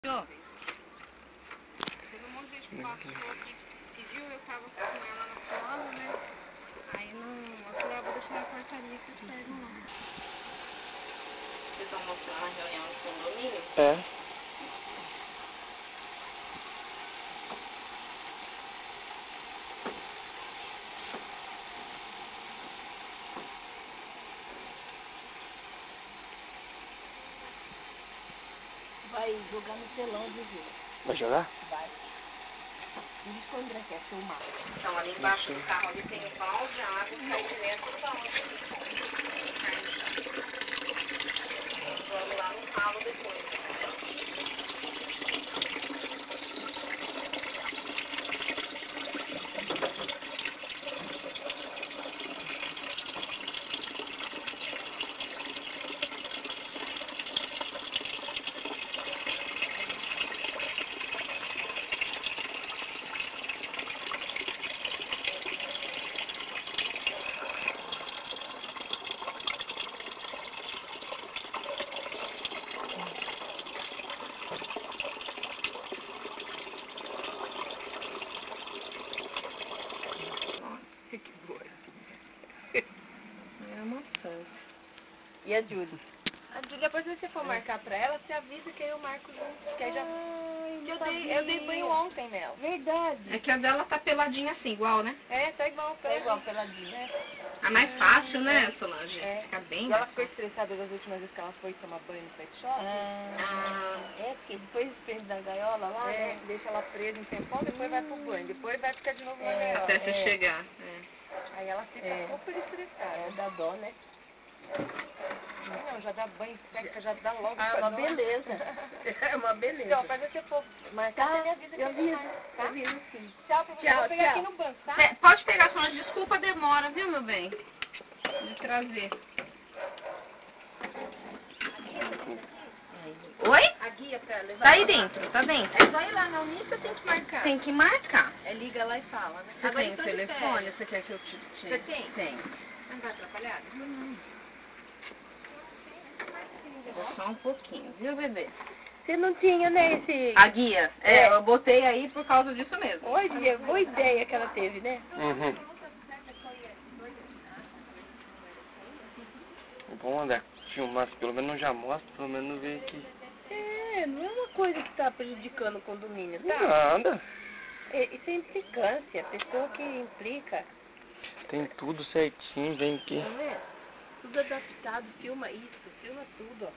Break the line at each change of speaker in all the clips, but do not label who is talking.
Teve um monte de gente que passou aqui, pediu, eu tava com ela na sala, né? Aí não, eu falei, vou deixar na portaria que vocês pegam lá. Vocês estão mostrando a reunião de condomínio?
É.
Vai jogar no telão de ver.
Vai jogar?
Vai. Por isso que o André quer filmar.
Então, ali embaixo do carro ali tem um balde, a água cai direto do balde. Vamos lá no ralo depois.
Que boa.
É uma maçã.
E a Júlia?
A Júlia, depois se você for marcar pra ela, você avisa que aí eu marco junto. Que aí já... eu dei banho ontem nela.
Verdade.
É que a dela tá peladinha assim, igual, né?
É, tá igual peladinha.
É. É mais fácil, né, Solange?
É.
Fica bem.
E ela ficou estressada das últimas vezes que ela foi tomar banho no pet shop. É, porque depois prende na gaiola lá, né? Deixa ela presa um tempão, depois vai pro banho. Depois vai ficar de novo na gaiola.
Até você chegar.
Aí ela fica super estressada. Dá dó, né? Não, já dá banho, seca, já dá logo.
Ah,
uma beleza. É uma beleza. Então, mas você for marcar, você me avisa que eu vi. Tá? Eu vi sim. Tchau, pra você. Eu vou pegar aqui no banco, tá?
Pode pegar, Solange. Desculpa a demora, viu, meu bem? De trazer. Oi?
A guia pra levar.
Tá aí dentro, tá dentro.
É só ir lá na Unica, tem que marcar.
Tem que marcar.
É, liga lá e fala, né?
Você
Agora
tem
eu tô
o
de
telefone?
férias.
Você quer que eu te...
Você tem?
Tem.
Não vai atrapalhar?
Só um pouquinho, viu, bebê?
Você não tinha, né, esse...
A guia. Eu botei aí por causa disso mesmo.
Olha, boa ideia que ela teve, né?
Uhum. Vamos andar filmar, pelo menos já mostra, pelo menos ver que...
É, não é uma coisa que tá prejudicando o condomínio, tá?
Nada.
Isso é implicância, a pessoa que implica,
Tem tudo certinho, vem aqui.
não é? Tudo adaptado, filma isso, filma tudo, ó.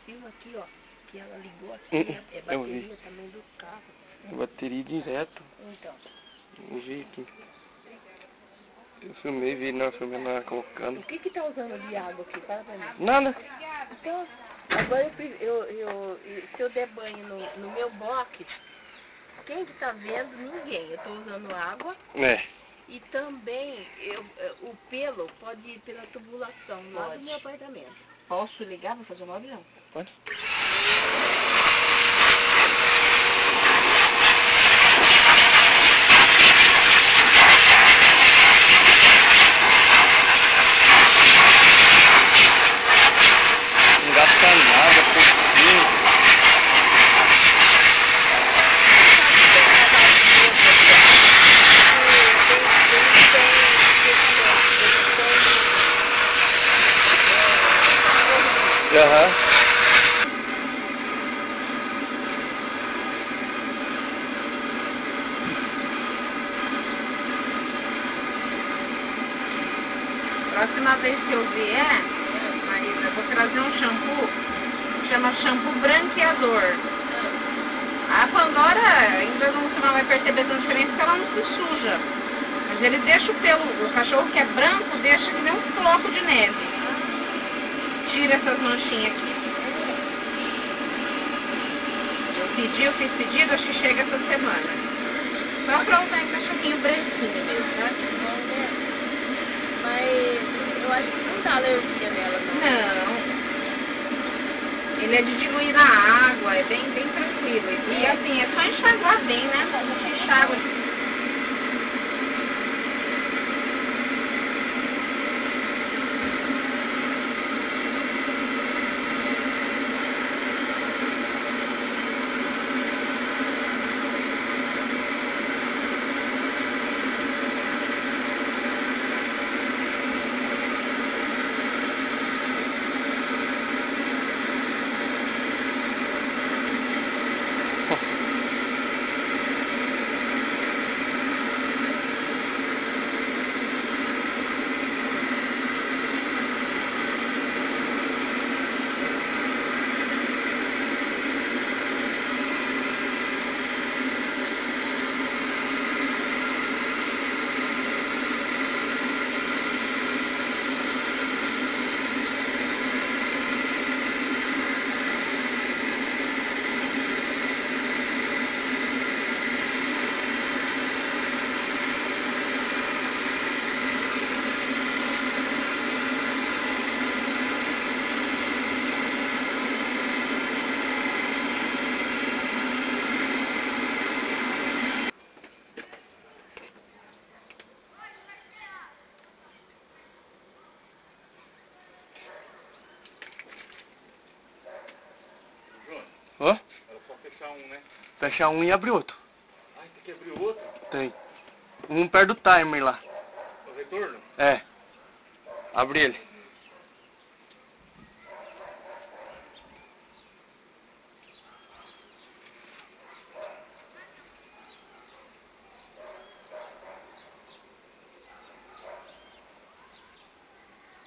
Filma aqui, ó, que ela ligou aqui, é
Eu vi.
bateria também do carro.
É bateria direto.
Então,
Eu vi aqui. Eu filmei, vi não, filmei na colocando.
o que tá usando de água aqui? Fala pra mim.
Nada.
Então, agora se eu der banho no meu box, quem que tá vendo? Ninguém. Eu tô usando água
É.
e também o pelo pode ir pela tubulação lá do meu apartamento.
Posso ligar pra fazer uma avião?
Pode? Não gasta nada, pouquinho. Aham.
Próxima vez que eu vier, Maísa, eu vou trazer um shampoo, chama shampoo branqueador. A Pandora ainda você não vai perceber tanta diferença porque ela não se suja. Mas ele deixa o pelo, o cachorro que é branco, deixa que nem um floco de neve. Tira essas manchinhas aqui. Eu fiz pedido, acho que chega essa semana. Só pra usar em cachorrinho branquinho mesmo, tá?
Mas eu acho que não dá alergia nela, não.
Não. Ele é de diluir na água, é bem tranquilo. E assim, é só enxaguar bem, né? A gente enxágua.
Hã?
Era só fechar um, né?
Fechar um e abrir outro.
Ai, tem que abrir o outro?
Tem. Um perto do timer lá.
O retorno?
É. Abre ele.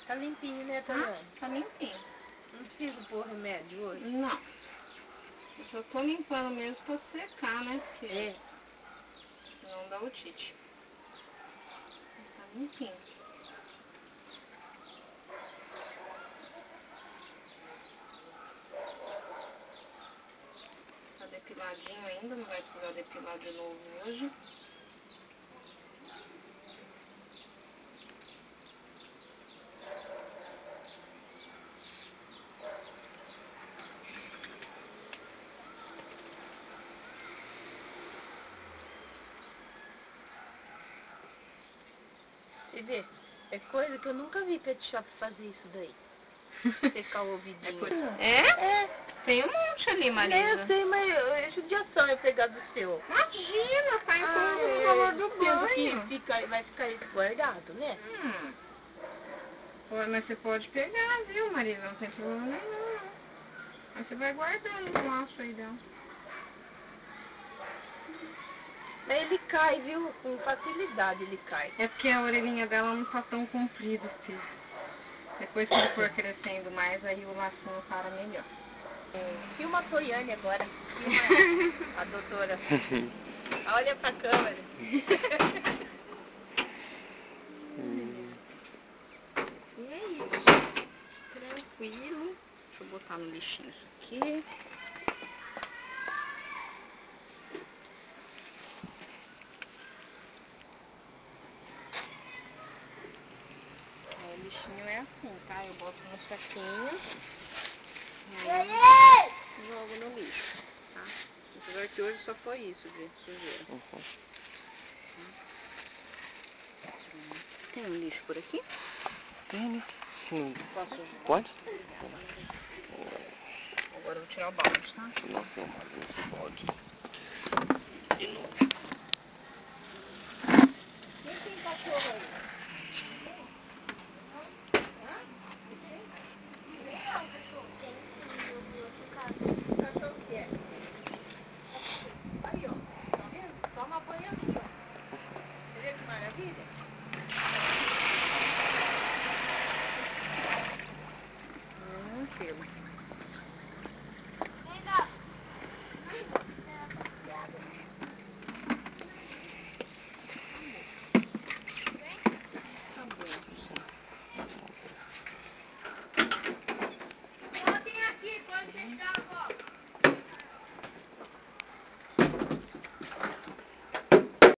Tá limpinho, né, Tana?
Tá limpinho.
Não precisa pôr remédio hoje?
Não. Eu só tô limpando mesmo pra secar, né? Porque não dá otite. Tá limpinho. Tá depiladinho ainda, não vai precisar depilar de novo hoje.
Você vê, é coisa que eu nunca vi pet shop fazer isso daí. Secar o ouvidinho.
É? Tem um monte ali, Marisa.
Eu sei, mas é judiação eu pegar do seu.
Imagina, tá incluso no valor do banho.
Vai ficar guardado, né?
Pô, mas você pode pegar, viu, Marisa? Não tem problema nenhum. Mas você vai guardando no laço aí dentro.
Mas ele cai, viu? Com facilidade ele cai.
É porque a orelhinha dela não tá tão comprida, filho. Depois que ele for crescendo mais, aí o lacinho para melhor.
Filma a Toiane agora. Filma a doutora. Olha pra câmera.
E é isso. Tranquilo. Deixa eu botar no lixinho isso aqui. O lixinho é assim, tá? Eu boto no saquinho e jogo no lixo, tá? Apesar que hoje só foi isso de sujeira. Tem um lixo por aqui?
Tem, né?
Posso?
Pode?
Agora eu vou tirar o balde, tá?
Não, pode. De novo.